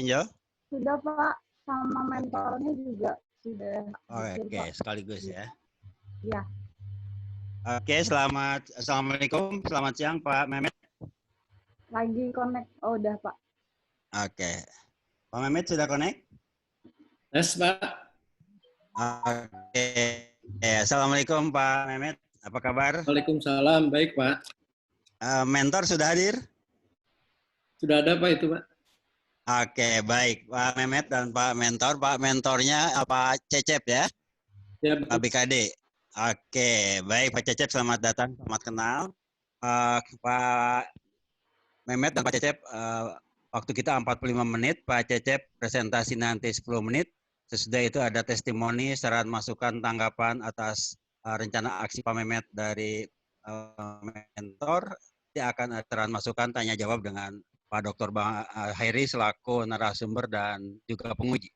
Angel? Sudah Pak, sama mentornya juga sudah. Oke, sekaligus ya. Ya. Oke, Assalamualaikum, selamat siang Pak Mehmet. Lagi connect, oh udah Pak. Oke, Pak Mehmet sudah connect? Yes, Pak. Oke, Assalamualaikum Pak Mehmet, apa kabar? Waalaikumsalam, baik Pak. Mentor sudah hadir? Sudah ada Pak itu Pak. Oke, baik Pak Mehmet dan Pak Mentor. Pak Mentornya Pak Cecep ya? Ya, Pak BKD. Oke, baik Pak Cecep, selamat datang, selamat kenal. Pak Mehmet dan Pak Cecep, waktu kita 45 menit, Pak Cecep presentasi nanti 10 menit. Sesudah itu ada testimoni, saran masukan, tanggapan atas rencana aksi Pak Mehmet dari mentor. Dia akan ada saran masukan, tanya jawab dengan Pak Dr. Bang Hairi selaku narasumber dan juga penguji.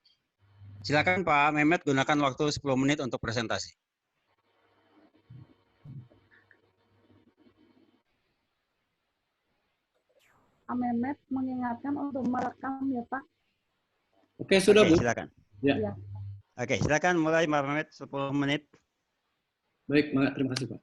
Silakan Pak Mehmet, gunakan waktu 10 menit untuk presentasi. Pak Mehmet mengingatkan untuk merekam ya Pak. Oke, sudah Oke, Bu. silakan. Ya. Oke, silakan mulai Pak Mehmet, 10 menit. Baik, terima kasih Pak.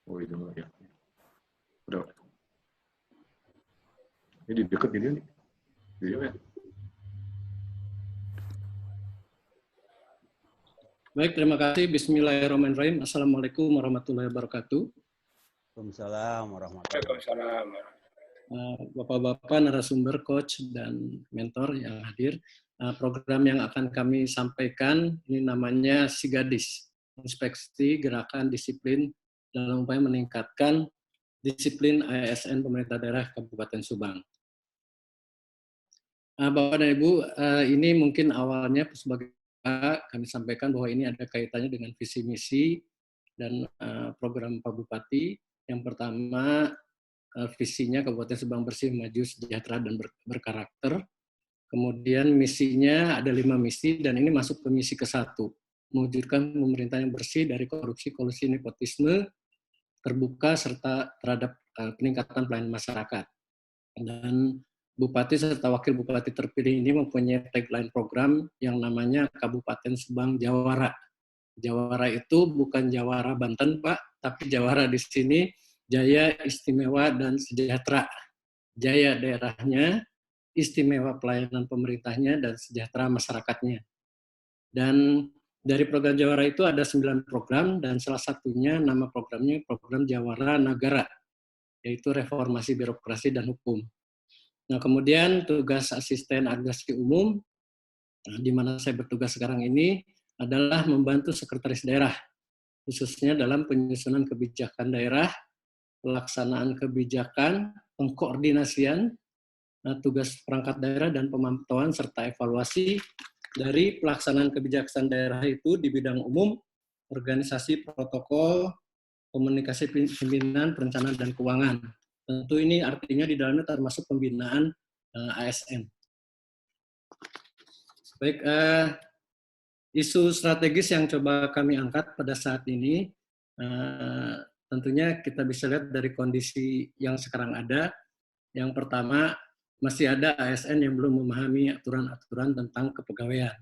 Oh itu ya. Udah. Ini deket gini nih. Video ya. Baik, terima kasih. Bismillahirrahmanirrahim. Assalamualaikum warahmatullahi wabarakatuh. Waalaikumsalam warahmatullahi wabarakatuh. Bapak-bapak narasumber, coach, dan mentor yang hadir. Program yang akan kami sampaikan ini namanya SIGADIS, Inspeksi Gerakan Disiplin dalam upaya meningkatkan disiplin ASN Pemerintah Daerah Kabupaten Subang. Bapak dan Ibu, ini mungkin awalnya sebagai kami sampaikan bahwa ini ada kaitannya dengan visi misi dan program Pak Bupati. Yang pertama, visinya Kabupaten Subang bersih, maju, sejahtera, dan berkarakter. Kemudian misinya ada 5 misi, dan ini masuk ke misi ke-1, mewujudkan pemerintahan yang bersih dari korupsi, kolusi, nepotisme, terbuka, serta terhadap peningkatan pelayanan masyarakat. Dan Bupati serta Wakil Bupati terpilih ini mempunyai tagline program yang namanya Kabupaten Subang Jawara. Jawara itu bukan Jawara Banten, Pak, tapi Jawara di sini jaya, istimewa, dan sejahtera. Jaya daerahnya, istimewa pelayanan pemerintahnya, dan sejahtera masyarakatnya. Dan dari program Jawara itu ada 9 program, dan salah satunya nama programnya Program Jawara Nagara, yaitu reformasi birokrasi dan hukum. Nah, kemudian tugas asisten administrasi umum, di mana saya bertugas sekarang ini, adalah membantu sekretaris daerah, khususnya dalam penyusunan kebijakan daerah, pelaksanaan kebijakan, pengkoordinasian, tugas perangkat daerah, dan pemantauan serta evaluasi dari pelaksanaan kebijakan daerah itu di bidang umum, organisasi, protokol, komunikasi pimpinan, perencanaan, dan keuangan. Tentu ini artinya di dalamnya termasuk pembinaan ASN. Baik, isu strategis yang coba kami angkat pada saat ini, tentunya kita bisa lihat dari kondisi yang sekarang ada. Yang pertama, masih ada ASN yang belum memahami aturan-aturan tentang kepegawaian.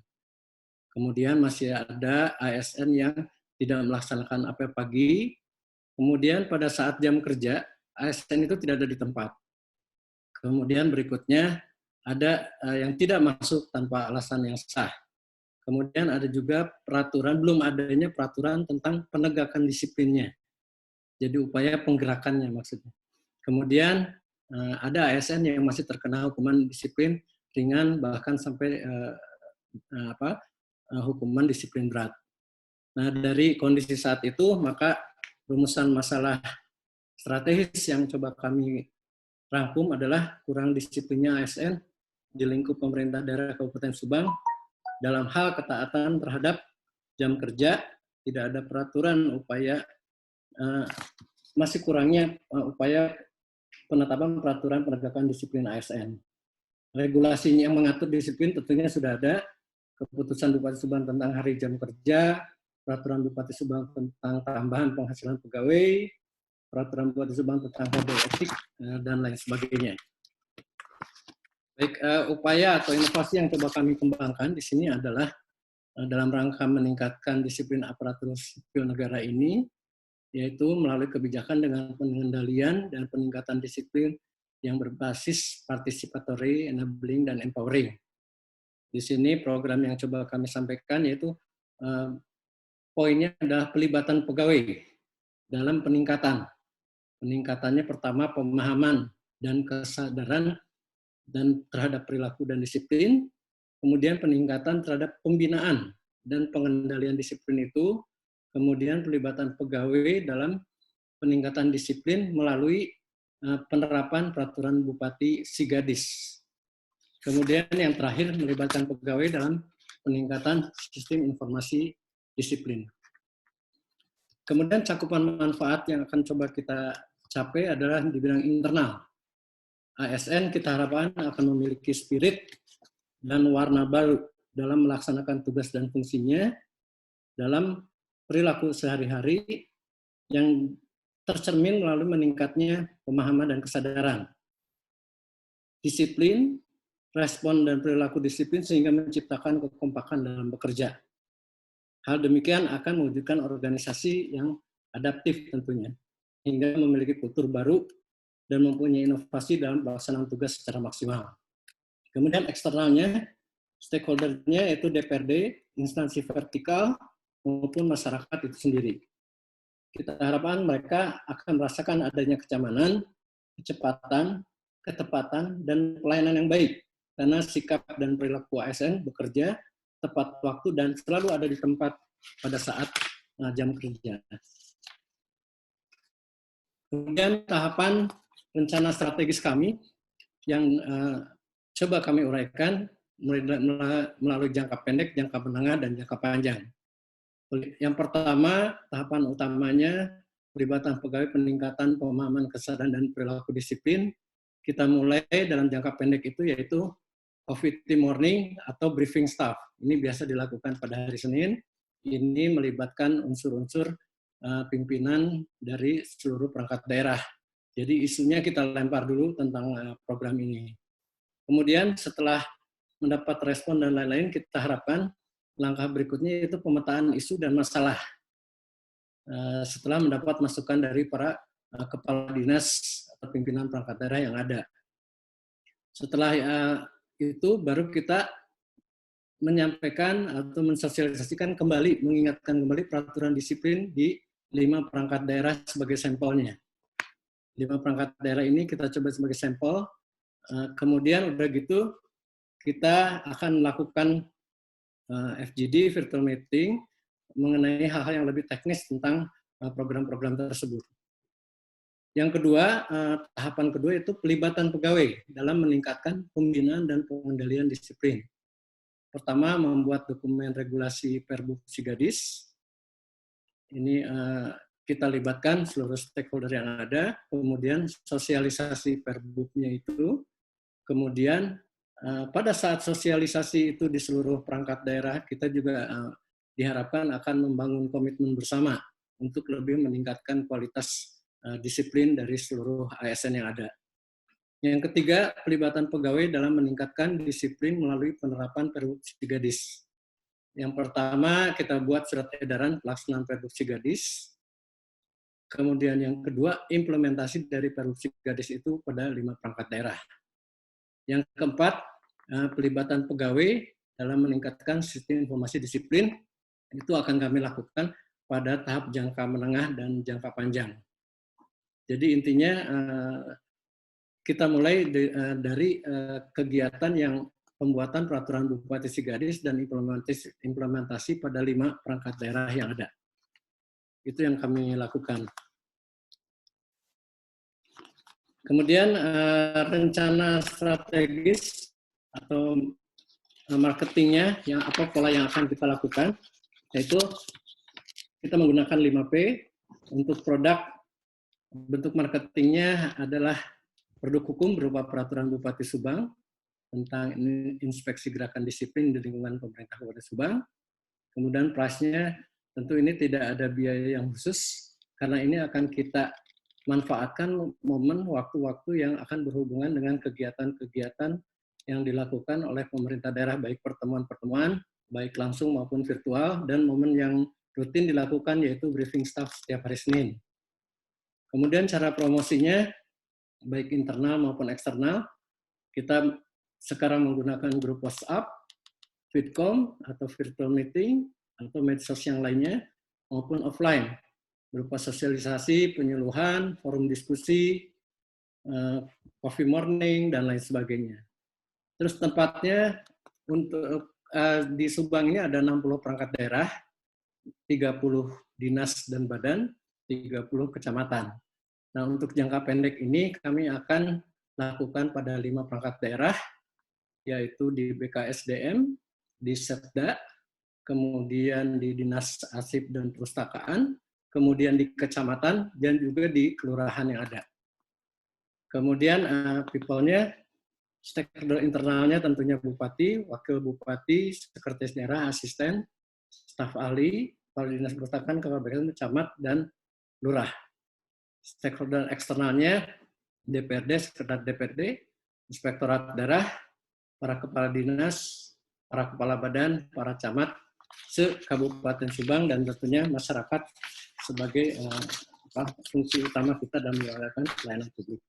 Kemudian masih ada ASN yang tidak melaksanakan AP pagi. Kemudian pada saat jam kerja, ASN itu tidak ada di tempat. Kemudian berikutnya ada yang tidak masuk tanpa alasan yang sah. Kemudian ada juga peraturan, belum adanya peraturan tentang penegakan disiplinnya. Jadi upaya penggerakannya maksudnya. Kemudian ada ASN yang masih terkena hukuman disiplin ringan, bahkan sampai hukuman disiplin berat. Nah, dari kondisi saat itu, maka rumusan masalah strategis yang coba kami rangkum adalah kurang disiplinnya ASN di lingkup pemerintah daerah Kabupaten Subang dalam hal ketaatan terhadap jam kerja, tidak ada peraturan, upaya masih kurangnya upaya penetapan peraturan penegakan disiplin ASN. regulasinya yang mengatur disiplin tentunya sudah ada. Keputusan Bupati Subang tentang hari jam kerja, peraturan Bupati Subang tentang tambahan penghasilan pegawai, peraturan Bupati Subang tentang kode etik, dan lain sebagainya. Baik, upaya atau inovasi yang coba kami kembangkan di sini adalah dalam rangka meningkatkan disiplin aparatur sipil negara ini, yaitu melalui kebijakan dengan pengendalian dan peningkatan disiplin yang berbasis participatory, enabling, dan empowering. Di sini program yang coba kami sampaikan yaitu poinnya adalah pelibatan pegawai dalam peningkatan. Peningkatannya pertama pemahaman dan kesadaran dan terhadap perilaku dan disiplin, kemudian peningkatan terhadap pembinaan dan pengendalian disiplin itu, kemudian pelibatan pegawai dalam peningkatan disiplin melalui penerapan peraturan Bupati Sigadis. Kemudian yang terakhir melibatkan pegawai dalam peningkatan sistem informasi disiplin. Kemudian cakupan manfaat yang akan coba kita capai adalah di bidang internal. ASN kita harapkan akan memiliki spirit dan warna baru dalam melaksanakan tugas dan fungsinya dalam perilaku sehari-hari yang tercermin melalui meningkatnya pemahaman dan kesadaran. Disiplin, respon dan perilaku disiplin sehingga menciptakan kekompakan dalam bekerja. Hal demikian akan mewujudkan organisasi yang adaptif tentunya, hingga memiliki kultur baru dan mempunyai inovasi dalam pelaksanaan tugas secara maksimal. Kemudian eksternalnya, stakeholder-nya yaitu DPRD, instansi vertikal, maupun masyarakat itu sendiri. Kita harapkan mereka akan merasakan adanya kenyamanan, kecepatan, ketepatan, dan pelayanan yang baik, karena sikap dan perilaku ASN bekerja tepat waktu dan selalu ada di tempat pada saat jam kerja. Kemudian tahapan rencana strategis kami yang coba kami uraikan melalui jangka pendek, jangka menengah, dan jangka panjang. Yang pertama, tahapan utamanya pelibatan pegawai, peningkatan pemahaman kesadaran dan perilaku disiplin. Kita mulai dalam jangka pendek itu yaitu coffee tea morning atau briefing staff. Ini biasa dilakukan pada hari Senin. Ini melibatkan unsur-unsur pimpinan dari seluruh perangkat daerah. Jadi isunya kita lempar dulu tentang program ini. Kemudian setelah mendapat respon dan lain-lain, kita harapkan langkah berikutnya yaitu pemetaan isu dan masalah. Setelah mendapat masukan dari para kepala dinas atau pimpinan perangkat daerah yang ada. Setelah itu baru kita menyampaikan atau mensosialisasikan kembali, mengingatkan kembali peraturan disiplin di 5 perangkat daerah sebagai sampelnya. 5 perangkat daerah ini kita coba sebagai sampel. Kemudian udah gitu kita akan melakukan FGD, virtual meeting, mengenai hal-hal yang lebih teknis tentang program-program tersebut. Yang kedua, tahapan kedua itu pelibatan pegawai dalam meningkatkan pembinaan dan pengendalian disiplin. Pertama, membuat dokumen regulasi Perbuk Sigadis. Ini kita libatkan seluruh stakeholder yang ada, kemudian sosialisasi Perbuknya itu, kemudian pada saat sosialisasi itu di seluruh perangkat daerah, kita juga diharapkan akan membangun komitmen bersama untuk lebih meningkatkan kualitas disiplin dari seluruh ASN yang ada. Yang ketiga, pelibatan pegawai dalam meningkatkan disiplin melalui penerapan Perbuk Sigadis. Yang pertama, kita buat surat edaran pelaksanaan Perbuk Sigadis. Kemudian yang kedua, implementasi dari Perbuk Sigadis itu pada 5 perangkat daerah. Yang keempat, pelibatan pegawai dalam meningkatkan sistem informasi disiplin, itu akan kami lakukan pada tahap jangka menengah dan jangka panjang. Jadi intinya kita mulai dari kegiatan yang pembuatan peraturan Bupati Sigadis dan implementasi pada 5 perangkat daerah yang ada. Itu yang kami lakukan. Kemudian rencana strategis atau marketingnya, yang apa pola yang akan kita lakukan, yaitu kita menggunakan 5P untuk produk. Bentuk marketingnya adalah produk hukum berupa peraturan Bupati Subang tentang inspeksi gerakan disiplin di lingkungan pemerintah Kabupaten Subang. Kemudian price-nya tentu ini tidak ada biaya yang khusus, karena ini akan kita manfaatkan momen waktu-waktu yang akan berhubungan dengan kegiatan-kegiatan yang dilakukan oleh pemerintah daerah, baik pertemuan-pertemuan, baik langsung maupun virtual, dan momen yang rutin dilakukan yaitu briefing staff setiap hari Senin. Kemudian cara promosinya, baik internal maupun eksternal, kita sekarang menggunakan grup WhatsApp, Vidcom atau virtual meeting, atau medsos yang lainnya, maupun offline, berupa sosialisasi, penyuluhan, forum diskusi, coffee morning, dan lain sebagainya. Terus tempatnya untuk di Subang ini ada 60 perangkat daerah, 30 dinas dan badan, 30 kecamatan. Nah, untuk jangka pendek ini kami akan lakukan pada 5 perangkat daerah, yaitu di BKSDM, di Setda, kemudian di Dinas Arsip dan Perpustakaan, kemudian di kecamatan, dan juga di kelurahan yang ada. Kemudian people-nya, stakeholder internalnya tentunya Bupati, Wakil Bupati, Sekretaris Daerah, Asisten, staf ahli, Kepala Dinas Perpustakaan, Kepala BKS, Camat, dan Lurah. Stakeholder eksternalnya DPRD, Sekretaris DPRD, Inspektorat Daerah, para kepala dinas, para kepala badan, para camat se-Kabupaten Subang, dan tentunya masyarakat sebagai fungsi utama kita dalam menjalankan pelayanan publik.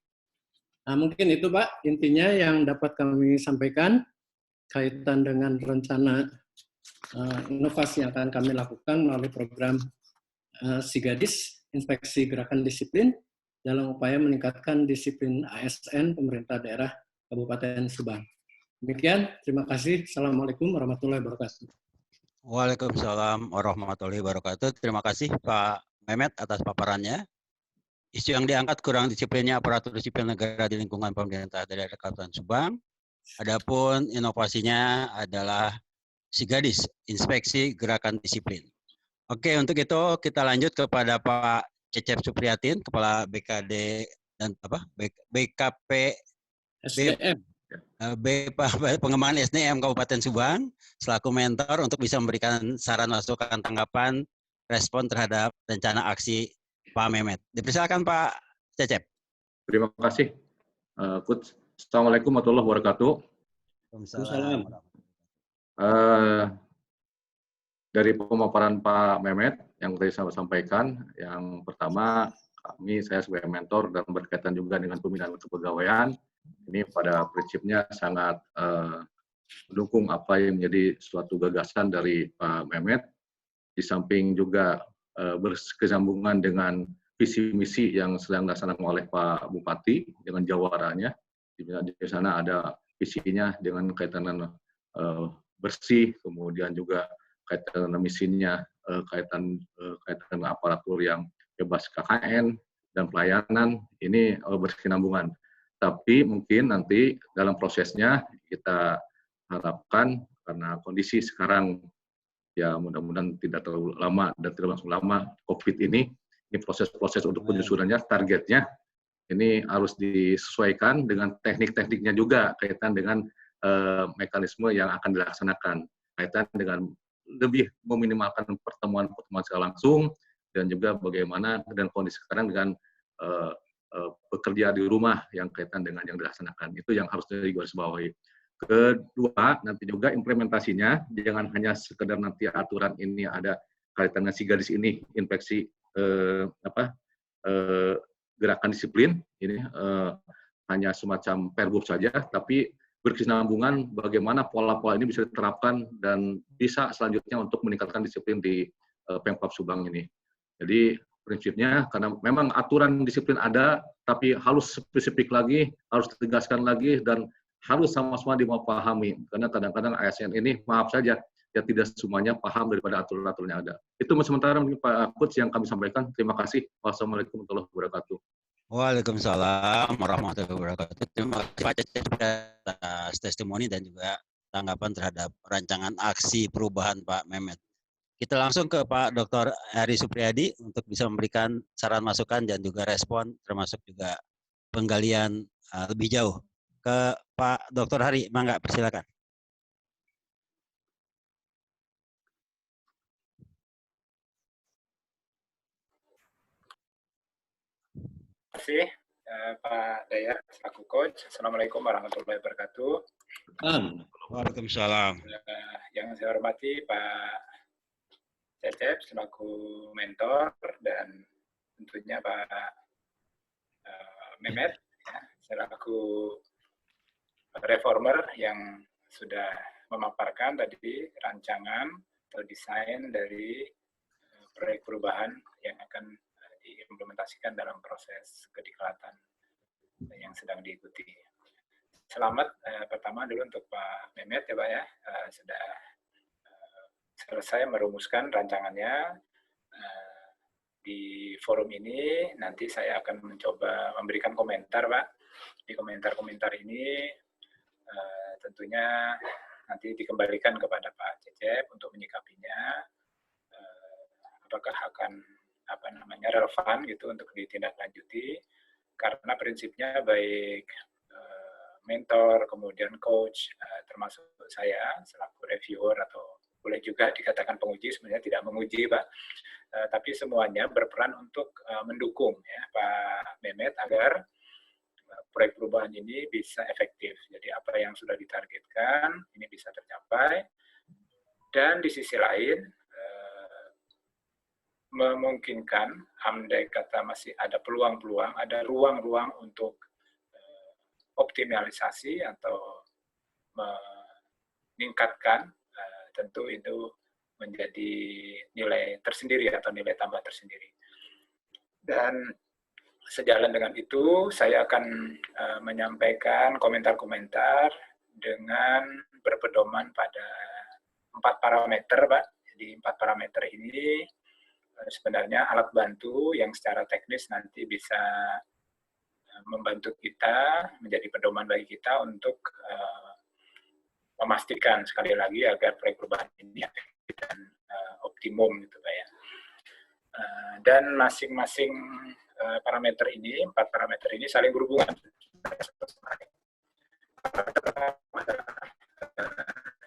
Nah, mungkin itu Pak, intinya yang dapat kami sampaikan kaitan dengan rencana inovasi yang akan kami lakukan melalui program SIGADIS, Inspeksi Gerakan Disiplin, dalam upaya meningkatkan disiplin ASN pemerintah daerah Kabupaten Subang. Demikian, terima kasih. Assalamualaikum warahmatullahi wabarakatuh. Waalaikumsalam warahmatullahi wabarakatuh. Terima kasih Pak Mehmet atas paparannya. Isu yang diangkat kurang disiplinnya aparatur sipil negara di lingkungan pemerintah daerah Kabupaten Subang. Adapun inovasinya adalah SIGADIS, Inspeksi Gerakan Disiplin. Oke, untuk itu kita lanjut kepada Pak Cecep Supriyatin, Kepala BKD dan BKP SDM. Pengembangan SDM Kabupaten Subang, selaku mentor untuk bisa memberikan saran, masukan, tanggapan, respon terhadap rencana aksi Pak Mehmet. Dipersilakan Pak Cecep. Terima kasih, Coach. Assalamualaikum warahmatullahi wabarakatuh. Waalaikumsalam. Dari pemaparan Pak Mehmet yang tadi saya sampaikan, yang pertama saya sebagai mentor dan berkaitan juga dengan pembinaan kepegawaian, ini pada prinsipnya sangat mendukung apa yang menjadi suatu gagasan dari Pak Mehmet, di samping juga berkesinambungan dengan visi misi yang sedang dilaksanakan oleh Pak Bupati dengan jawarannya. Di sana ada visinya dengan kaitan dengan bersih, kemudian juga kaitan dengan misinya, kaitan dengan aparatur yang bebas KKN dan pelayanan, ini berkesinambungan. Tapi mungkin nanti dalam prosesnya kita harapkan, karena kondisi sekarang ya mudah-mudahan tidak terlalu lama dan tidak langsung lama COVID ini proses-proses untuk penyusunannya, targetnya ini harus disesuaikan dengan teknik-tekniknya juga, kaitan dengan mekanisme yang akan dilaksanakan, kaitan dengan lebih meminimalkan pertemuan-pertemuan secara langsung, dan juga bagaimana dan kondisi sekarang dengan bekerja di rumah yang kaitan dengan yang dilaksanakan. Itu yang harus digarisbawahi. Kedua, nanti juga implementasinya, jangan hanya sekedar nanti aturan ini ada kaitan dengan SIGADIS ini, inspeksi gerakan disiplin, ini hanya semacam pergub saja, tapi berkesinambungan bagaimana pola-pola ini bisa diterapkan dan bisa selanjutnya untuk meningkatkan disiplin di Pemkab Subang ini. Jadi prinsipnya, karena memang aturan disiplin ada, tapi harus spesifik lagi, harus ditegaskan lagi, dan harus sama-sama dimapahami. Karena kadang-kadang ASN ini, maaf saja, ya tidak semuanya paham daripada aturan-aturan yang ada. Itu sementara mungkin Pak Coach yang kami sampaikan. Terima kasih. Wassalamualaikum warahmatullahi wabarakatuh. Waalaikumsalam warahmatullahi wabarakatuh. Terima kasih Pak Cecep atas testimoni dan juga tanggapan terhadap rancangan aksi perubahan Pak Mehmet. Kita langsung ke Pak Dr. Ari Supriyadi untuk bisa memberikan saran masukan dan juga respon, termasuk juga penggalian lebih jauh ke Pak Dr. Hari. Mangga, persilakan. Terima kasih Pak Dayat selaku coach. Assalamualaikum warahmatullahi wabarakatuh. Waalaikumsalam. Yang saya hormati Pak Cecep selaku mentor dan tentunya Pak Mehmet ya, selaku reformer yang sudah memaparkan tadi rancangan atau desain dari proyek perubahan yang akan diimplementasikan dalam proses kediklatan yang sedang diikuti. Selamat pertama dulu untuk Pak Mehmet ya Pak ya, sudah selesai merumuskan rancangannya. Di forum ini nanti saya akan mencoba memberikan komentar Pak. Di komentar-komentar ini tentunya nanti dikembalikan kepada Pak Cecep untuk menyikapinya, apakah akan relevan gitu untuk ditindaklanjuti, karena prinsipnya baik mentor kemudian coach termasuk saya selaku reviewer atau boleh juga dikatakan penguji, sebenarnya tidak menguji Pak, tapi semuanya berperan untuk mendukung ya Pak Mehmet agar proyek perubahan ini bisa efektif. Jadi apa yang sudah ditargetkan ini bisa tercapai, dan di sisi lain memungkinkan, andai kata masih ada peluang-peluang, ada ruang-ruang untuk optimalisasi atau meningkatkan, tentu itu menjadi nilai tersendiri atau nilai tambah tersendiri. Dan sejalan dengan itu, saya akan menyampaikan komentar-komentar dengan berpedoman pada 4 parameter, Pak. Jadi 4 parameter ini sebenarnya alat bantu yang secara teknis nanti bisa membantu kita, menjadi pedoman bagi kita untuk memastikan sekali lagi agar proyek perubahan ini efektif dan optimum gitu Pak ya. Dan masing-masing parameter ini, 4 parameter ini saling berhubungan.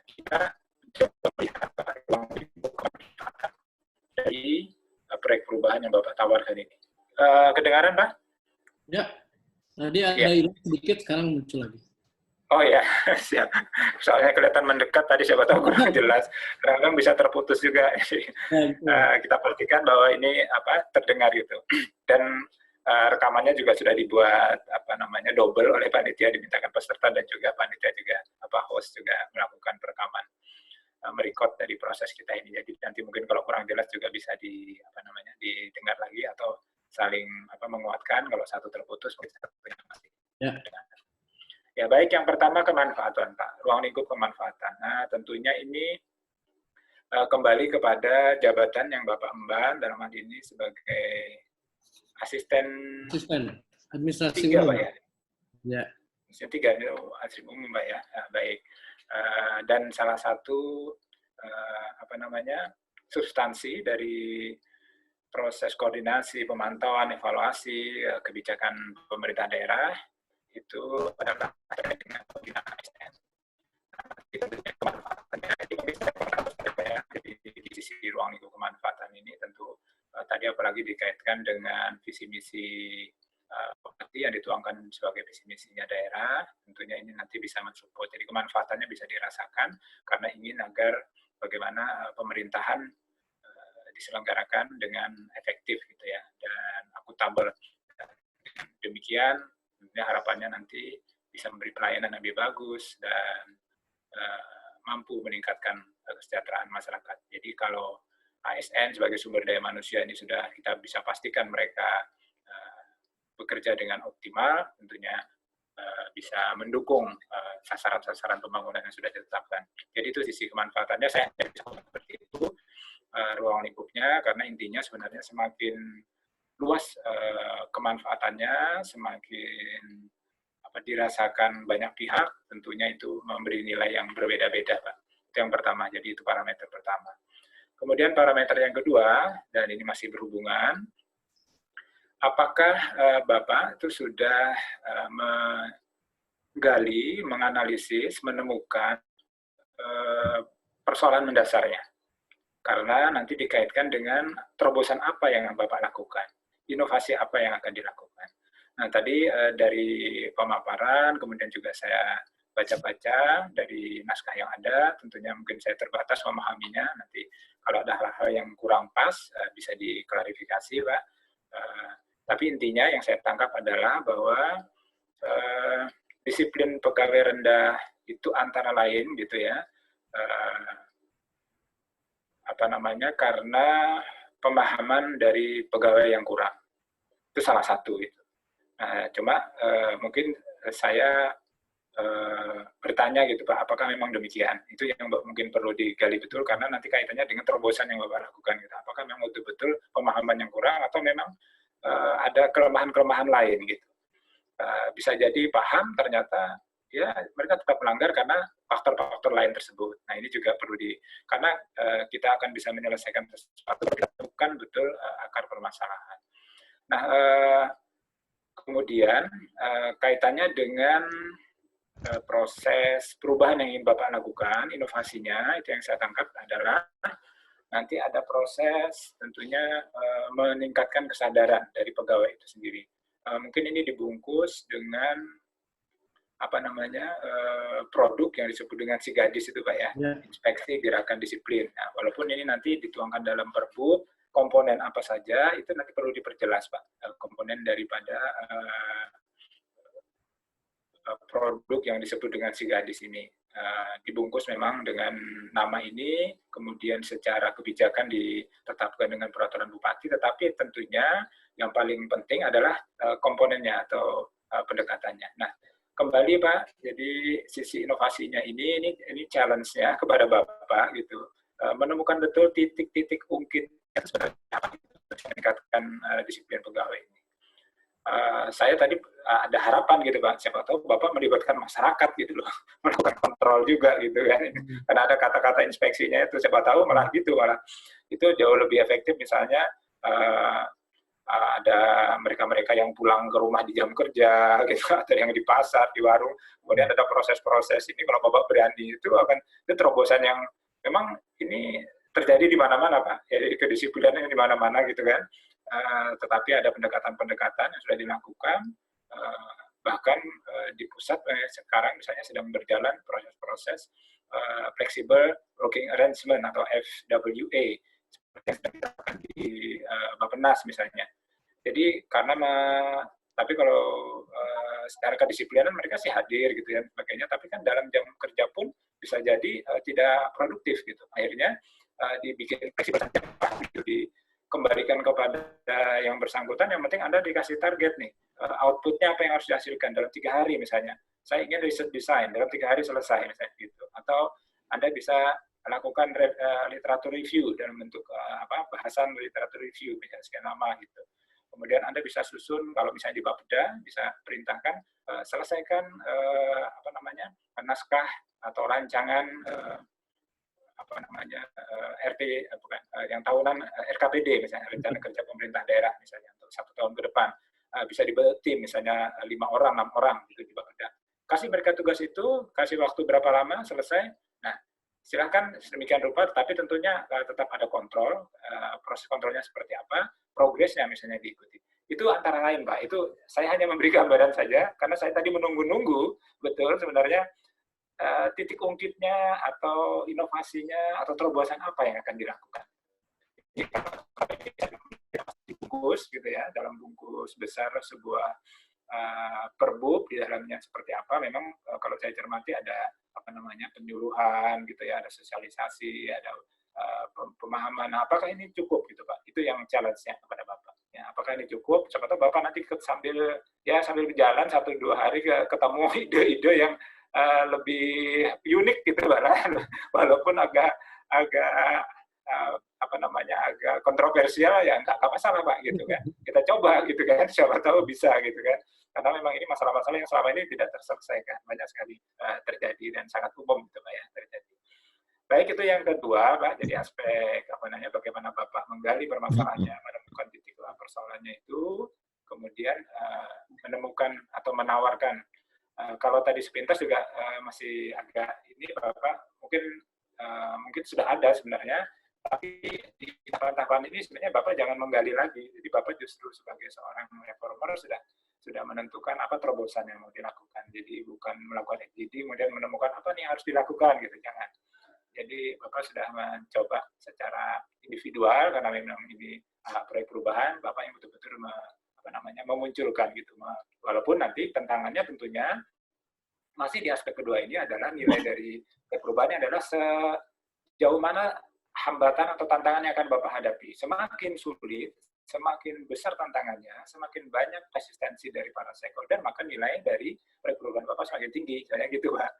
Kita coba melihat ruang dari proyek perubahan yang Bapak tawarkan ini. Kedengaran Pak? Ya, tadi ada hilang sedikit, sekarang muncul lagi. Oh ya, siap. Soalnya kelihatan mendekat tadi, siapa tahu kurang jelas. Kadang-kadang bisa terputus juga. Kita pastikan bahwa ini terdengar gitu. Dan rekamannya juga sudah dibuat double oleh panitia, dimintakan peserta dan juga panitia juga host juga melakukan perekaman merecord dari proses kita ini. Jadi nanti mungkin kalau kurang jelas juga bisa didengar lagi atau saling menguatkan. Kalau satu terputus mungkin satunya masih terdengar. Ya baik, yang pertama kemanfaatan Pak, ruang lingkup kemanfaatan. Nah tentunya ini kembali kepada jabatan yang Bapak emban dalam hal ini sebagai asisten administrasi 3 umum. Pak ya. Ya. Asisten 3 itu asisten umum Pak ya. Nah, baik. Dan salah satu substansi dari proses koordinasi, pemantauan, evaluasi kebijakan pemerintah daerah itu adalah dengan pembinaan ASN. Jadi di sisi ruang lingkup kemanfaatan ini tentu tadi apalagi dikaitkan dengan visi misi Bupati yang dituangkan sebagai visi misinya daerah, tentunya ini nanti bisa mensupport. Jadi kemanfaatannya bisa dirasakan karena ingin agar bagaimana pemerintahan diselenggarakan dengan efektif gitu ya dan akuntabel. Demikian harapannya nanti bisa memberi pelayanan yang lebih bagus dan mampu meningkatkan kesejahteraan masyarakat. Jadi kalau ASN sebagai sumber daya manusia ini sudah kita bisa pastikan mereka bekerja dengan optimal, tentunya bisa mendukung sasaran-sasaran pembangunan yang sudah ditetapkan. Jadi itu sisi kemanfaatannya, saya bisa seperti itu ruang lingkupnya, karena intinya sebenarnya semakin luas kemanfaatannya, semakin dirasakan banyak pihak, tentunya itu memberi nilai yang berbeda-beda, Pak. Itu yang pertama, jadi itu parameter pertama. Kemudian parameter yang kedua, dan ini masih berhubungan, apakah Bapak itu sudah menggali, menganalisis, menemukan persoalan mendasarnya. Karena nanti dikaitkan dengan terobosan apa yang Bapak lakukan, inovasi apa yang akan dilakukan. Nah, tadi dari pemaparan, kemudian juga saya baca-baca dari naskah yang ada, tentunya mungkin saya terbatas memahaminya, nanti kalau ada hal-hal yang kurang pas, bisa diklarifikasi, Pak. Tapi intinya yang saya tangkap adalah bahwa disiplin pegawai rendah itu antara lain gitu ya, karena pemahaman dari pegawai yang kurang. Itu salah satu gitu. Cuma mungkin saya bertanya gitu Pak, apakah memang demikian? Itu yang mungkin perlu digali betul karena nanti kaitannya dengan terobosan yang Bapak lakukan gitu. Apakah memang betul-betul pemahaman yang kurang atau memang ada kelemahan-kelemahan lain gitu. Bisa jadi paham ternyata ya mereka tetap melanggar karena faktor-faktor lain tersebut. Nah ini juga perlu karena kita akan bisa menyelesaikan sesuatu kita temukan betul akar permasalahan. Nah kemudian kaitannya dengan proses perubahan yang ingin Bapak lakukan, inovasinya, itu yang saya tangkap adalah nanti ada proses tentunya meningkatkan kesadaran dari pegawai itu sendiri. Mungkin ini dibungkus dengan produk yang disebut dengan SIGADIS itu Pak ya, inspeksi gerakan disiplin. Nah, walaupun ini nanti dituangkan dalam Perbu, komponen apa saja itu nanti perlu diperjelas Pak, komponen daripada produk yang disebut dengan SIGADIS ini. Dibungkus memang dengan nama ini, kemudian secara kebijakan ditetapkan dengan peraturan bupati, tetapi tentunya yang paling penting adalah komponennya atau pendekatannya. Nah, kembali Pak, jadi sisi inovasinya ini challenge-nya kepada Bapak gitu, menemukan betul titik-titik ungkit yang sebenarnya apa meningkatkan disiplin pegawai ini. Saya tadi ada harapan gitu Pak, siapa tahu Bapak melibatkan masyarakat gitu loh, melakukan kontrol juga gitu kan, karena ada kata-kata inspeksinya itu, siapa tahu malah gitu, malah itu jauh lebih efektif misalnya ada mereka-mereka yang pulang ke rumah di jam kerja gitu, atau yang di pasar, di warung, kemudian ada proses-proses ini, kalau Bapak berani itu terobosan yang memang ini terjadi di mana-mana Pak, ya, kedisiplinan di mana-mana gitu kan. Tetapi ada pendekatan-pendekatan yang sudah dilakukan, bahkan di pusat sekarang misalnya sedang berjalan proses-proses flexible working arrangement atau FWA seperti yang sedang dilakukan di Bappenas misalnya. Jadi tapi kalau secara kedisiplinan mereka sih hadir gitu ya sebagainya, tapi kan dalam jam kerja pun bisa jadi tidak produktif gitu. Akhirnya dibikin fleksibel saja gitu, dikembalikan kepada yang bersangkutan, yang penting Anda dikasih target nih, outputnya apa yang harus dihasilkan dalam 3 hari misalnya. Saya ingin riset desain dalam 3 hari selesai misalnya gitu. Atau Anda bisa lakukan literatur review dalam bentuk bahasan literatur review misalnya sekian lama gitu. Kemudian Anda bisa susun kalau misalnya di Bapeda bisa perintahkan selesaikan naskah atau rancangan yang tahunan RKPD misalnya, rencana kerja pemerintah daerah misalnya untuk 1 tahun ke depan, bisa dibentuk tim misalnya 5 orang 6 orang gitu di Bapeda. Kasih mereka tugas itu, kasih waktu berapa lama selesai. Nah, silakan sedemikian rupa, tapi tentunya tetap ada kontrol, proses kontrolnya seperti apa, progresnya misalnya diikuti. Itu antara lain Pak, itu saya hanya memberi gambaran saja karena saya tadi menunggu-nunggu betul sebenarnya titik ungkitnya atau inovasinya atau terobosan apa yang akan dilakukan. Dibungkus gitu ya, dalam bungkus besar sebuah perbub, di dalamnya seperti apa, memang kalau saya cermati ada penyuluhan gitu ya, ada sosialisasi, ada pemahaman. Apakah ini cukup gitu Pak? Itu yang challenge-nya kepada Bapak. Ya, apakah ini cukup? Siapa tahu Bapak nanti sambil berjalan 1-2 hari ketemu ide-ide yang lebih unik gitu walaupun agak kontroversial ya nggak masalah Pak gitu kan, kita coba gitu kan, siapa tahu bisa gitu kan, karena memang ini masalah-masalah yang selama ini tidak terselesaikan, banyak sekali terjadi dan sangat umum gitu Pak ya terjadi. Baik, itu yang kedua Pak, jadi aspek bagaimana Bapak menggali permasalahannya, menemukan titik persoalannya itu, kemudian menemukan atau menawarkan Kalau tadi sepintas juga masih agak ini Bapak mungkin sudah ada sebenarnya, tapi di tahapan-tahapan ini sebenarnya Bapak jangan menggali lagi. Jadi Bapak justru sebagai seorang reformer sudah menentukan apa terobosan yang mau dilakukan. Jadi bukan melakukan FGD kemudian menemukan apa nih harus dilakukan gitu, jangan. Jadi Bapak sudah mencoba secara individual karena memang ini proyek perubahan, Bapak yang betul-betul memunculkan gitu. Walaupun nanti tantangannya tentunya masih di aspek kedua ini adalah nilai dari perubahannya adalah sejauh mana hambatan atau tantangan yang akan Bapak hadapi. Semakin sulit, semakin besar tantangannya, semakin banyak resistensi dari para stakeholder, maka nilai dari perubahan Bapak semakin tinggi. Misalnya gitu, Pak.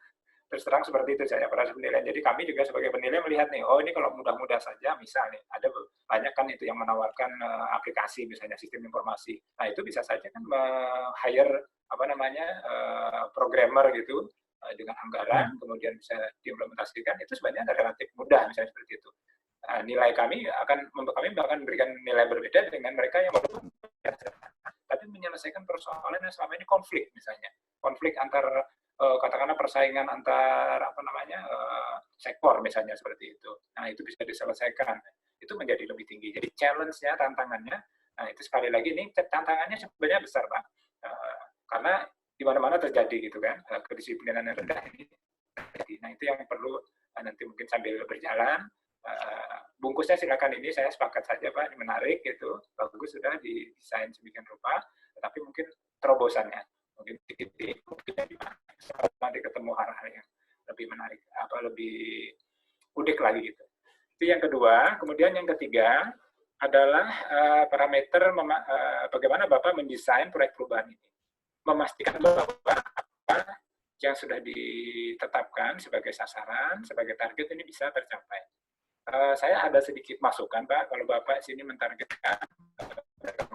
Terus terang seperti itu saya proses penilaian. Jadi kami juga sebagai penilai melihat nih, oh ini kalau mudah-mudah saja, misalnya ada banyak kan itu yang menawarkan aplikasi, misalnya sistem informasi. Nah itu bisa saja kan hire programmer gitu dengan anggaran, kemudian bisa diimplementasikan, itu sebenarnya relatif mudah, misalnya seperti itu. Nilai kami untuk kami bahkan memberikan nilai berbeda dengan mereka yang tapi menyelesaikan persoalan yang selama ini konflik, misalnya konflik antar katakanlah persaingan antar sektor misalnya seperti itu. Nah itu bisa diselesaikan, itu menjadi lebih tinggi. Jadi challenge-nya, tantangannya, nah itu sekali lagi ini tantangannya sebenarnya besar Pak, karena di mana-mana terjadi gitu kan kedisiplinan yang rendah ini. Nah itu yang perlu nanti mungkin sambil berjalan. Bungkusnya silakan, ini saya sepakat saja Pak, ini menarik gitu, bagus sudah didesain sedemikian rupa, tetapi mungkin terobosannya mungkin nanti ketemu hal-hal yang lebih menarik, lebih unik lagi gitu. Itu yang kedua. Kemudian yang ketiga adalah parameter bagaimana Bapak mendesain proyek perubahan ini, memastikan bahwa apa yang sudah ditetapkan sebagai sasaran, sebagai target ini bisa tercapai. Saya ada sedikit masukan Pak, kalau Bapak sini mentargetkan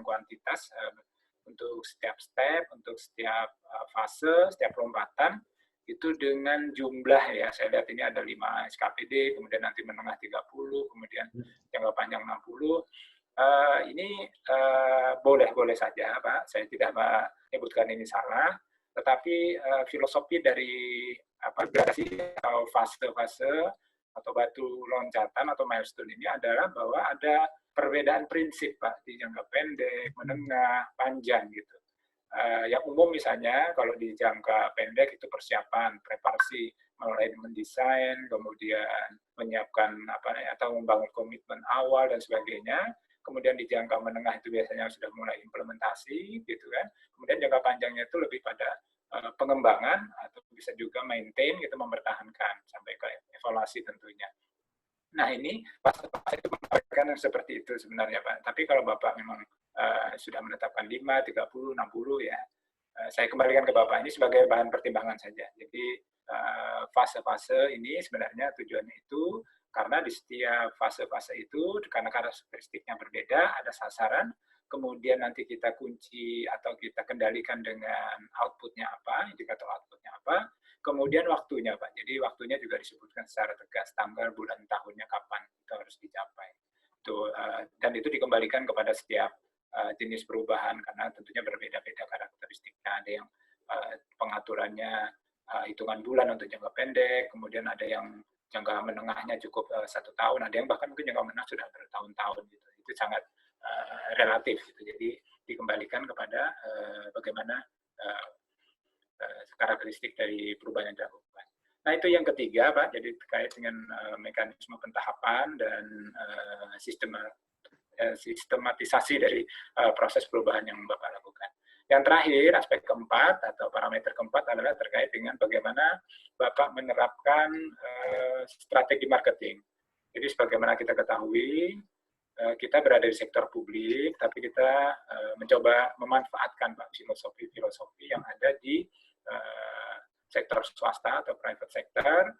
kuantitas untuk setiap step, untuk setiap fase, setiap lompatan, itu dengan jumlah ya, saya lihat ini ada 5 SKPD, kemudian nanti menengah 30, kemudian jangka panjang 60. Ini boleh-boleh saja Pak, saya tidak menyebutkan ini salah, tetapi filosofi dari gradasi atau fase-fase atau batu loncatan atau milestone ini adalah bahwa ada perbedaan prinsip Pak di jangka pendek, menengah, panjang gitu. Yang umum misalnya kalau di jangka pendek itu persiapan, preparasi, mulai mendesain, kemudian menyiapkan atau membangun komitmen awal dan sebagainya. Kemudian di jangka menengah itu biasanya sudah mulai implementasi gitu kan. Kemudian jangka panjangnya itu lebih pada pengembangan atau bisa juga maintain gitu, mempertahankan sampai ke evaluasi tentunya. Nah ini fase-fase itu menawarkan seperti itu sebenarnya Pak. Tapi kalau Bapak memang sudah menetapkan 5, 30, 60 ya, saya kembalikan ke Bapak ini sebagai bahan pertimbangan saja. Jadi fase-fase ini sebenarnya tujuannya itu karena di setiap fase-fase itu karena karakteristiknya berbeda, ada sasaran, kemudian nanti kita kunci atau kita kendalikan dengan outputnya apa, indikator outputnya apa, kemudian waktunya Pak. Jadi waktunya juga disebutkan secara tegas, tanggal, bulan, tahunnya kapan itu harus dicapai. Dan itu dikembalikan kepada setiap jenis perubahan karena tentunya berbeda-beda karakteristiknya. Ada yang pengaturannya hitungan bulan untuk jangka pendek, kemudian ada yang jangka menengahnya cukup 1 tahun, ada yang bahkan mungkin jangka menengah sudah bertahun-tahun gitu. Itu sangat relatif gitu. Jadi dikembalikan kepada bagaimana karakteristik dari perubahan yang dilakukan. Nah itu yang ketiga Pak, jadi terkait dengan mekanisme pentahapan dan sistematisasi dari proses perubahan yang Bapak lakukan. Yang terakhir, aspek keempat atau parameter keempat adalah terkait dengan bagaimana Bapak menerapkan strategi marketing. Jadi sebagaimana kita ketahui, kita berada di sektor publik, tapi kita mencoba memanfaatkan Pak filosofi-filosofi yang ada di sektor swasta atau private sector,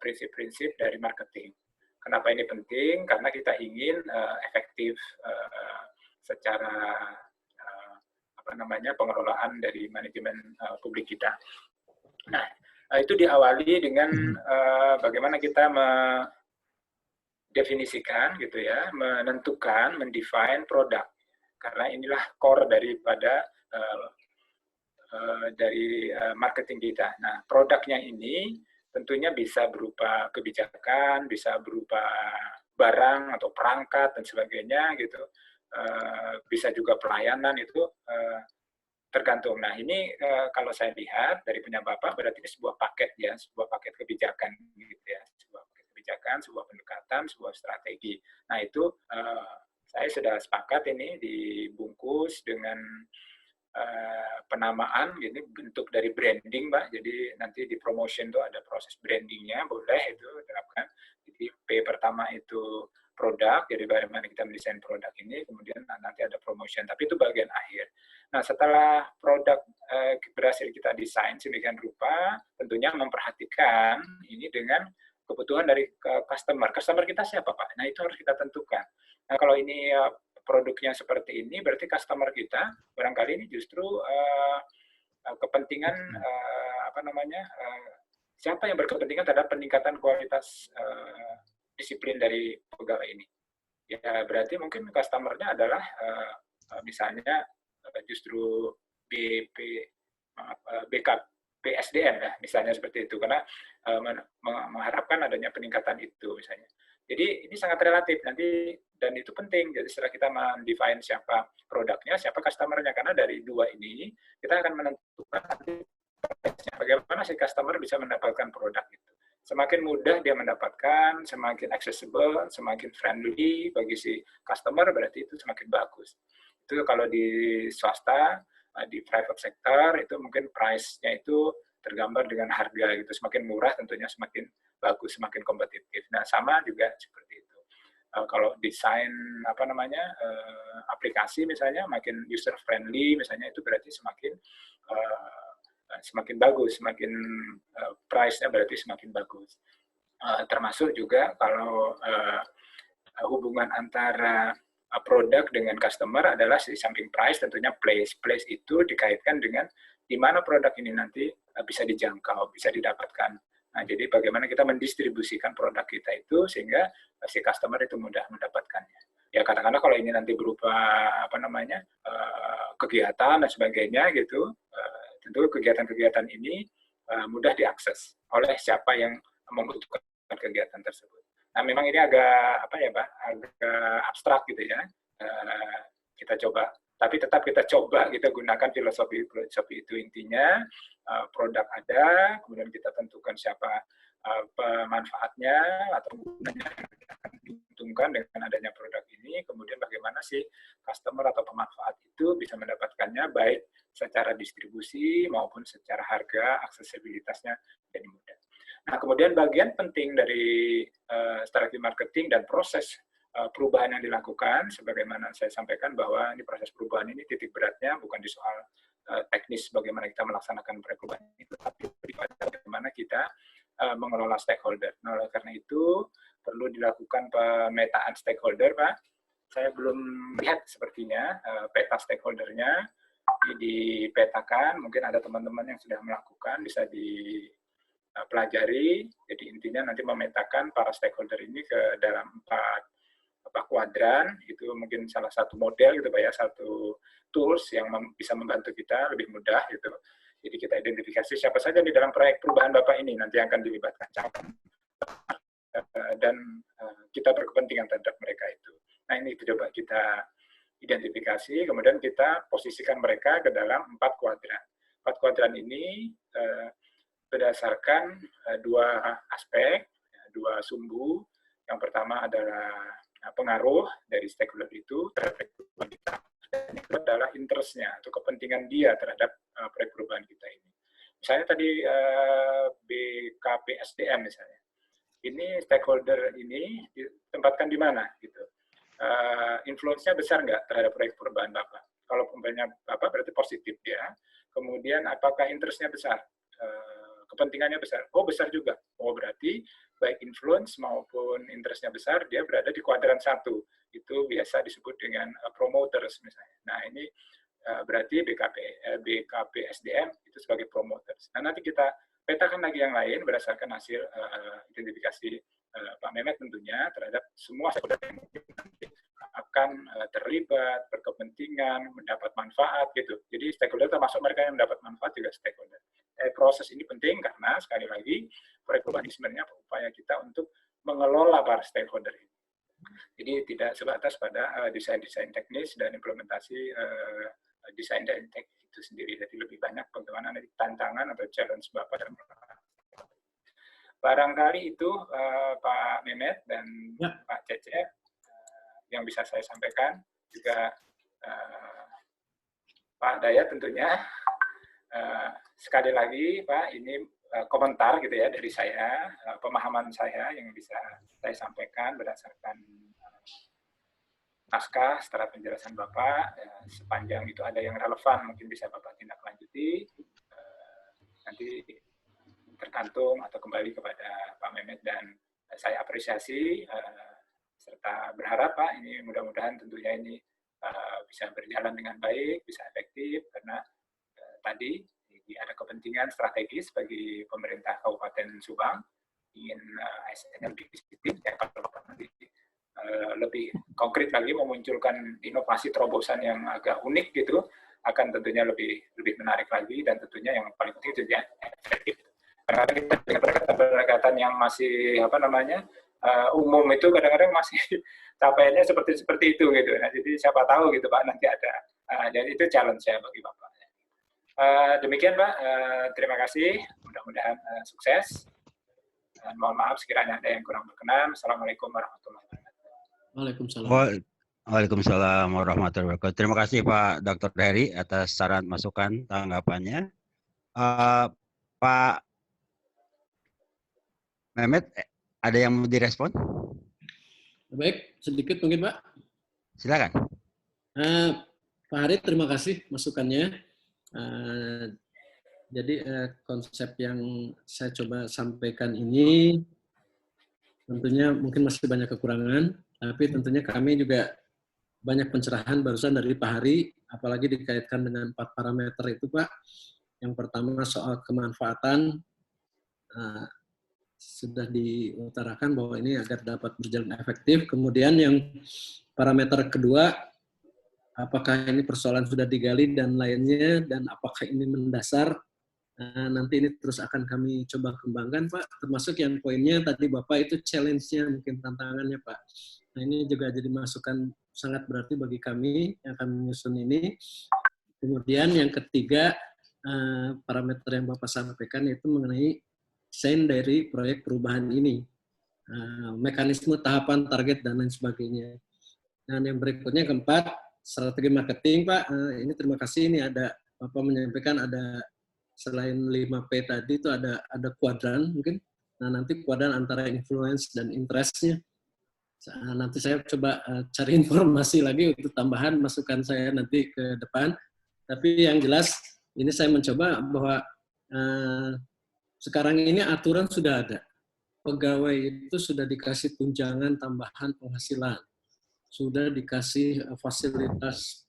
prinsip-prinsip dari marketing. Kenapa ini penting? Karena kita ingin efektif secara pengelolaan dari manajemen publik kita. Nah, itu diawali dengan bagaimana kita mendefinisikan gitu ya, menentukan, mendefine produk. Karena inilah core daripada dari marketing kita. Nah, produknya ini tentunya bisa berupa kebijakan, bisa berupa barang atau perangkat dan sebagainya gitu. Bisa juga pelayanan itu tergantung. Nah, ini kalau saya lihat dari punya Bapak berarti ini sebuah paket ya, sebuah paket kebijakan gitu ya, sebuah paket kebijakan, sebuah pendekatan, sebuah strategi. Nah, itu saya sudah sepakat ini dibungkus dengan penamaan, ini bentuk dari branding, Mbak. Jadi nanti di promotion itu ada proses brandingnya, boleh itu terapkan. Jadi P pertama itu produk, jadi bagaimana kita mendesain produk ini, kemudian nanti ada promotion, tapi itu bagian akhir. Nah, setelah produk berhasil kita desain sedemikian rupa, tentunya memperhatikan ini dengan kebutuhan dari customer. Customer kita siapa, Pak? Nah, itu harus kita tentukan. Nah, kalau ini produknya seperti ini, berarti customer kita barangkali ini justru kepentingan siapa yang berkepentingan terhadap peningkatan kualitas disiplin dari pegawai ini. Ya berarti mungkin customer-nya adalah misalnya justru BKPSDM ya, misalnya seperti itu, karena mengharapkan adanya peningkatan itu misalnya. Jadi ini sangat relatif nanti, dan itu penting. Jadi setelah kita mendefine siapa produknya, siapa customer-nya, karena dari dua ini kita akan menentukan nanti bagaimana si customer bisa mendapatkan produk itu. Semakin mudah dia mendapatkan, semakin accessible, semakin friendly bagi si customer, berarti itu semakin bagus. Itu kalau di swasta, di private sector, itu mungkin price-nya itu tergambar dengan harga gitu. Semakin murah tentunya semakin bagus, semakin kompetitif. Nah, sama juga seperti itu. Kalau desain aplikasi misalnya makin user friendly misalnya, itu berarti semakin bagus, semakin price-nya berarti semakin bagus. Termasuk juga kalau hubungan antara produk dengan customer adalah di samping price tentunya place. Place itu dikaitkan dengan di mana produk ini nanti bisa dijangkau, bisa didapatkan. Nah, jadi bagaimana kita mendistribusikan produk kita itu sehingga si customer itu mudah mendapatkannya. Ya katakanlah kalau ini nanti berupa kegiatan dan sebagainya gitu, tentu kegiatan-kegiatan ini mudah diakses oleh siapa yang membutuhkan kegiatan tersebut. Nah, memang ini agak agak abstrak gitu ya. Kita coba, tapi tetap kita coba kita gunakan filosofi itu. Intinya produk ada, kemudian kita tentukan siapa pemanfaatnya atau penggunanya yang akan diuntungkan dengan adanya produk ini, kemudian bagaimana sih customer atau pemanfaat itu bisa mendapatkannya baik secara distribusi maupun secara harga, aksesibilitasnya jadi mudah. Nah, kemudian bagian penting dari strategi marketing dan proses perubahan yang dilakukan, sebagaimana saya sampaikan bahwa ini proses perubahan ini titik beratnya bukan di soal teknis bagaimana kita melaksanakan perubahan itu, tapi bagaimana kita mengelola stakeholder. Nah, oleh karena itu perlu dilakukan pemetaan stakeholder, Pak. Saya belum lihat sepertinya peta stakeholdernya dipetakan. Mungkin ada teman-teman yang sudah melakukan, bisa dipelajari. Jadi intinya nanti memetakan para stakeholder ini ke dalam 4 kuadran. Itu mungkin salah satu model gitu Pak ya, satu tools yang bisa membantu kita lebih mudah gitu. Jadi kita identifikasi siapa saja di dalam proyek perubahan Bapak ini nanti akan dilibatkan dan kita berkepentingan terhadap mereka itu. Nah, ini coba kita identifikasi, kemudian kita posisikan mereka ke dalam 4 kuadran. 4 kuadran ini berdasarkan 2 aspek, 2 sumbu. Yang pertama adalah pengaruh dari stakeholder itu terhadap perubahan kita. Dan itu adalah interest-nya atau kepentingan dia terhadap proyek perubahan kita ini. Misalnya tadi BKPSDM misalnya. Ini stakeholder ini ditempatkan di mana gitu. Influence-nya besar nggak terhadap proyek perubahan Bapak? Kalau umpamanya Bapak berarti positif ya. Kemudian apakah interest-nya besar? Kepentingannya besar? Oh, besar juga. Oh, berarti baik influence maupun interest-nya besar, dia berada di kuadran 1. Itu biasa disebut dengan promoters misalnya. Nah, ini berarti BKPSDM itu sebagai promoters. Nah, nanti kita petakan lagi yang lain berdasarkan hasil identifikasi Pak Mehmet tentunya terhadap semua stakeholder yang mungkin nanti akan terlibat, berkepentingan, mendapat manfaat gitu. Jadi stakeholder termasuk mereka yang mendapat manfaat juga stakeholder. Proses ini penting karena sekali lagi proyek perubahan ini sebenarnya upaya kita untuk mengelola para stakeholder ini. Jadi tidak sebatas pada desain-desain teknis dan implementasi desain dan teknik itu sendiri. Jadi lebih banyak bagaimana tantangan atau challenge Bapak dan barangkali itu Pak Mehmet dan Pak Cecep yang bisa saya sampaikan, juga Pak Dayat tentunya. Sekali lagi Pak, ini komentar gitu ya dari saya, pemahaman saya yang bisa saya sampaikan berdasarkan naskah setelah penjelasan Bapak. Sepanjang itu ada yang relevan mungkin bisa Bapak tindak lanjuti, nanti tergantung atau kembali kepada Pak Mehmet, dan saya apresiasi serta berharap Pak ini mudah-mudahan tentunya ini bisa berjalan dengan baik, bisa efektif, karena tadi ada kepentingan strategis bagi pemerintah Kabupaten Subang ingin ASN lebih positif, ya kalau nanti lebih konkret lagi memunculkan inovasi terobosan yang agak unik gitu, akan tentunya lebih menarik lagi, dan tentunya yang paling penting tentunya efektif. Karena kita dengan pendekatan yang masih umum itu kadang-kadang masih capaiannya seperti itu gitu. Nah, jadi siapa tahu gitu Pak nanti ada, dan itu challenge saya bagi Bapak. Demikian Pak, terima kasih, mudah-mudahan sukses. Dan mohon maaf sekiranya ada yang kurang berkenan. Assalamualaikum warahmatullahi wabarakatuh. Waalaikumsalam. Waalaikumsalam warahmatullahi wabarakatuh. Terima kasih Pak Dr. Heri atas saran masukan tanggapannya. Pak Mehmet, ada yang mau direspon? Baik, sedikit mungkin Pak. Silakan. Pak Hari, terima kasih masukannya. Jadi konsep yang saya coba sampaikan ini tentunya mungkin masih banyak kekurangan, tapi tentunya kami juga banyak pencerahan barusan dari Pak Hari, apalagi dikaitkan dengan 4 parameter itu Pak. Yang pertama soal kemanfaatan, sudah diutarakan bahwa ini agar dapat berjalan efektif. Kemudian yang parameter kedua, apakah ini persoalan sudah digali dan lainnya, dan apakah ini mendasar, nanti ini terus akan kami coba kembangkan Pak. Termasuk yang poinnya tadi Bapak itu challenge-nya, mungkin tantangannya Pak. Nah ini juga jadi masukan sangat berarti bagi kami yang akan menyusun ini. Kemudian yang ketiga, parameter yang Bapak sampaikan itu mengenai desain dari proyek perubahan ini, mekanisme tahapan, target, dan lain sebagainya. Dan yang berikutnya keempat, strategi marketing Pak. Ini terima kasih, ini ada Bapak menyampaikan ada selain 5P tadi itu ada kuadran mungkin. Nah nanti kuadran antara influence dan interest-nya. Nanti saya coba cari informasi lagi untuk tambahan masukan saya nanti ke depan. Tapi yang jelas ini saya mencoba bahwa sekarang ini aturan sudah ada. Pegawai itu sudah dikasih tunjangan tambahan penghasilan. Sudah dikasih fasilitas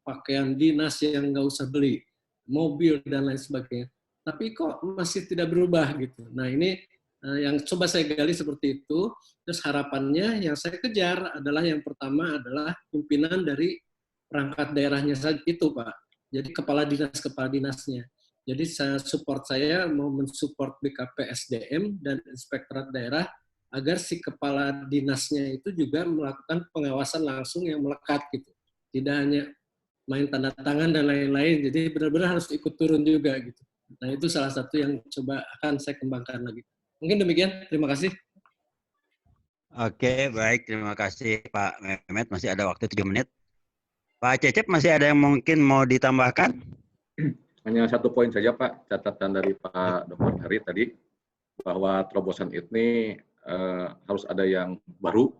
pakaian dinas yang nggak usah beli, mobil dan lain sebagainya. Tapi kok masih tidak berubah gitu. Nah ini yang coba saya gali seperti itu. Terus harapannya yang saya kejar adalah yang pertama adalah pimpinan dari perangkat daerahnya saja itu Pak. Jadi kepala dinasnya. Jadi saya mau mensupport BKP SDM dan Inspektorat Daerah agar si kepala dinasnya itu juga melakukan pengawasan langsung yang melekat gitu. Tidak hanya main tanda tangan dan lain-lain, jadi benar-benar harus ikut turun juga gitu. Nah itu salah satu yang coba akan saya kembangkan lagi. Mungkin demikian, terima kasih. Oke, baik, terima kasih Pak Mehmet, masih ada waktu 3 menit. Pak Cecep masih ada yang mungkin mau ditambahkan? Hanya satu poin saja Pak, catatan dari Pak Dr. Hari tadi, bahwa terobosan ini harus ada yang baru,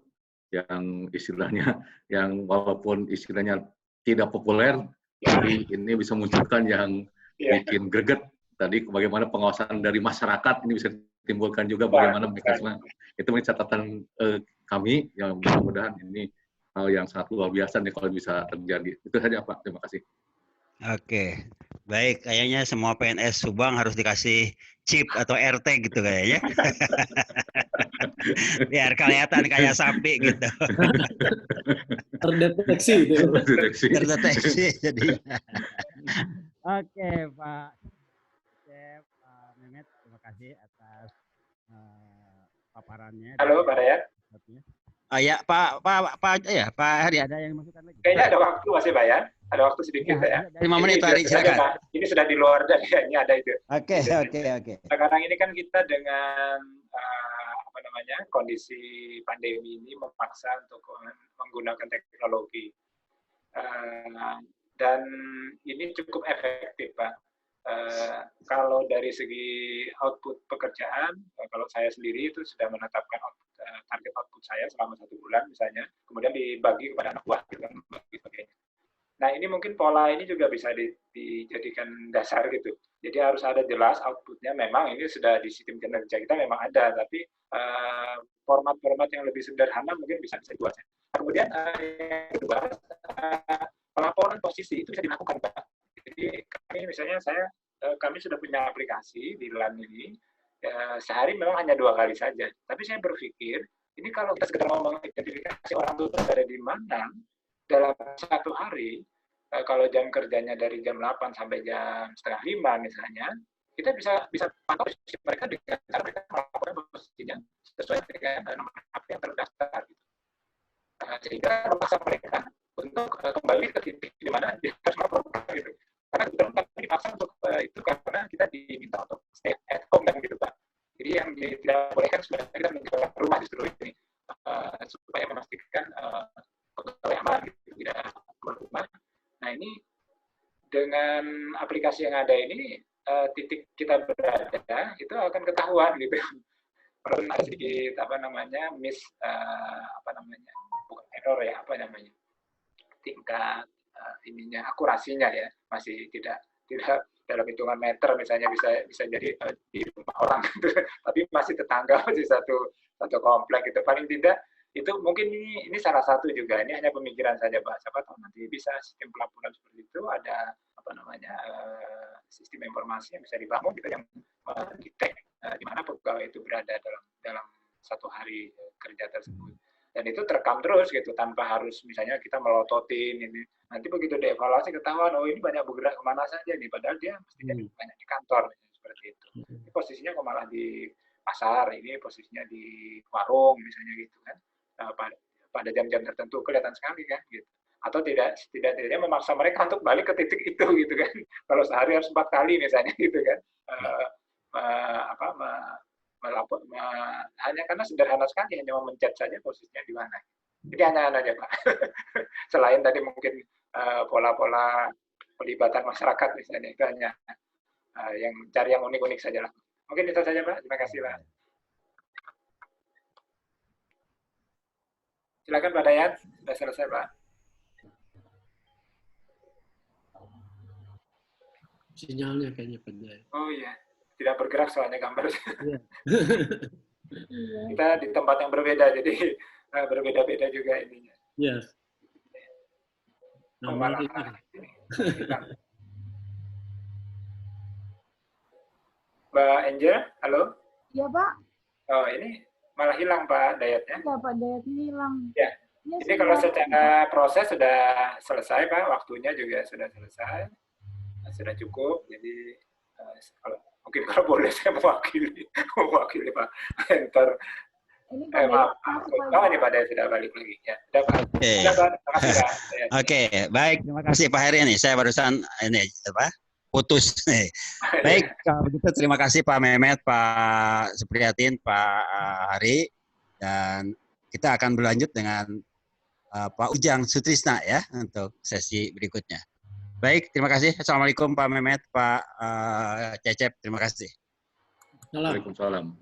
yang istilahnya, yang walaupun istilahnya tidak populer, tapi ini bisa munculkan yang bikin greget. Tadi bagaimana pengawasan dari masyarakat, ini bisa timbulkan juga bagaimana mekanisme. Itu menjadi catatan kami, yang mudah-mudahan ini hal yang sangat luar biasa nih kalau bisa terjadi. Itu saja Pak, terima kasih. Oke, baik. Kayaknya semua PNS Subang harus dikasih chip atau RT gitu kayaknya. Biar kelihatan kayak sapi gitu. terdeteksi itu. Terdeteksi jadi. Oke, Pak Cep, Pak Mehmet, terima kasih atas paparannya. Halo, Pak Dayat. Ya, Pak Hari, ada yang masukkan lagi? Kayaknya ada waktu masih, Pak ya? Ada waktu sedikit ya. 5 menit, Pak Hari, silakan. Ini sudah di luar dari ini ada itu. Oke. Sekarang ini kan kita dengan kondisi pandemi ini memaksa untuk menggunakan teknologi. Dan ini cukup efektif, Pak. Kalau dari segi output pekerjaan, kalau saya sendiri itu sudah menetapkan target output saya selama 1 bulan misalnya, kemudian dibagi kepada anak buah gitu, dan sebagainya. Nah, ini mungkin pola ini juga bisa dijadikan dasar gitu. Jadi harus ada jelas outputnya. Memang ini sudah di sistem kinerja kita memang ada, tapi format-format yang lebih sederhana mungkin bisa dibuat. Kemudian yang kedua, pelaporan posisi itu bisa dilakukan, Pak. Jadi kami sudah punya aplikasi di LAN ini. Sehari memang hanya 2 kali saja. Tapi saya berpikir, ini kalau kita sekedar mau mengidentifikasi orang itu berada di mana dalam 1 hari, kalau jam kerjanya dari jam 8 sampai jam 4:30 misalnya, kita bisa pantau mereka dengan cara mereka melakukan posisinya sesuai dengan nomor HP yang terdaftar. Sehingga memaksa mereka untuk kembali ke titik di mana dia harus melakukan gitu. Karena kebetulan kami dipaksa untuk itu karena kita diminta untuk stay at home dan gitu, Pak. Jadi yang tidak bolehkan sebenarnya kita meninggalkan rumah justru ini supaya memastikan pegawai aman gitu, tidak keluar rumah. Nah, ini dengan aplikasi yang ada ini titik kita berada itu akan ketahuan gitu. Kalau ada sedikit bukan error ya, tingkat akurasinya ya masih tidak dalam hitungan meter misalnya bisa jadi di rumah orang gitu. Tapi masih tetangga, masih satu komplek itu paling tidak. Itu mungkin ini salah satu juga, ini hanya pemikiran saja, Pak. Siapa tahu nanti bisa sistem pelaporan seperti itu, ada sistem informasi yang bisa dibangun gitu yang mendetek di mana pegawai itu berada dalam 1 hari kerja tersebut. Dan itu terekam terus gitu tanpa harus misalnya kita melototin ini. Nanti begitu dievaluasi ketahuan, oh ini banyak bergerak kemana saja nih, padahal dia mestinya banyak di kantor misalnya, seperti itu. Ini posisinya kok malah di pasar, ini posisinya di warung misalnya gitu kan. Pada jam-jam tertentu kelihatan sekali kan gitu. Atau tidak memaksa mereka untuk balik ke titik itu gitu kan. Kalau sehari harus 4 kali misalnya gitu kan. Melapor hanya karena sederhana sekali, hanya memencet saja posisinya di mana. Jadi hanya aja, Pak. Selain tadi mungkin pola-pola pelibatan masyarakat misalnya, itu hanya yang cari yang unik-unik saja lah. Mungkin itu saja, Pak. Terima kasih, Pak. Silakan Pak Dayat, sudah selesai, Pak. Sinyalnya kayaknya Pak Dayat. Oh iya, tidak bergerak soalnya gambar. Kita di tempat yang berbeda, jadi berbeda-beda juga ininya. Yes. Mbak Angel, halo? Iya, Pak. Oh, ini malah hilang Pak Dayatnya. Iya, Pak Dayatnya hilang. Ya. Ini kalau secara proses sudah selesai, Pak. Waktunya juga sudah selesai. Sudah cukup. Jadi mungkin kalau boleh saya mewakili Pak Mentor. Maaf. Ini Pak Dayat sudah balik lagi. Ya, sudah Pak. Terima kasih Pak. Oke, baik. Terima kasih Pak Heri ini. Saya barusan putus. Baik, kalau begitu terima kasih Pak Mehmet, Pak Supriyatin, Pak Hari, dan kita akan berlanjut dengan Pak Ujang Sutrisna ya untuk sesi berikutnya. Baik, terima kasih. Assalamualaikum Pak Mehmet, Pak Cecep, terima kasih. Waalaikumsalam.